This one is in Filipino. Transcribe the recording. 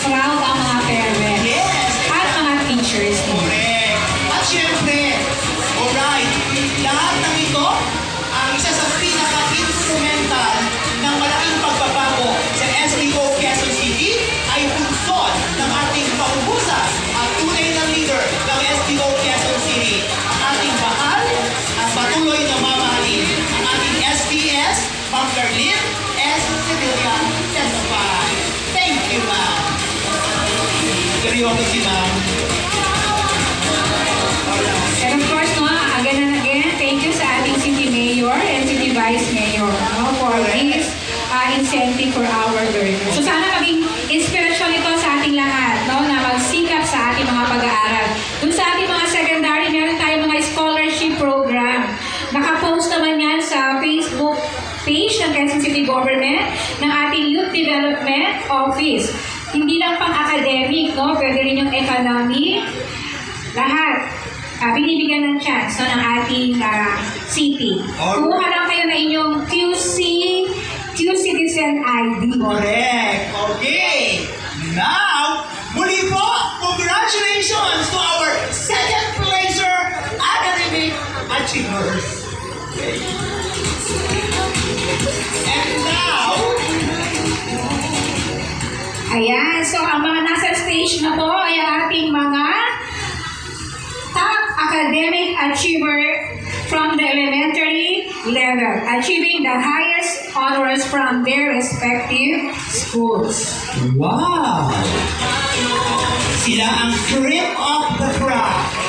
proud ang mga parents. Yes! At mga teachers. Correct. At syempre, alright, lahat ng ito, ang isa sa pinaka-instrumental ng malaking pagbabago sa SBO Quezon City ay punsod ng ating paubusas at tunay na leader ng SBO Quezon City, ang ating mahal at patuloy na mamahalin, ang ating SBS, Ma'am Carlin S. Sevilla Tesafay. Thank you, ma'am. Seryoso si ma'am. And of course, no, again and again, thank you sa ating City Mayor and City Vice Mayor, no, for this incentive for our learners. So sana maging inspirasyon ito sa ating lahat, no, na magsikap sa ating mga pag-aaral. Dun sa ating mga secondary, meron tayong mga scholarship program. Nakapost naman yan sa Facebook page ng Quezon City Government ng ating Youth Development Office. Hindi lang pang academic, no, pwede rin yung economic, lahat. Binibigyan ng chance, no, ng ating city. Kumuha lang kayo na inyong Q Citizen ID. Correct. Okay. Now, muli po, congratulations to our second placer academic achievers. Okay. And now, Ayan, so ang mga nasa stage na po ay ang ating mga top academic achiever from the elementary level, achieving the highest honors from their respective schools. wow! Sila ang cream of the crop.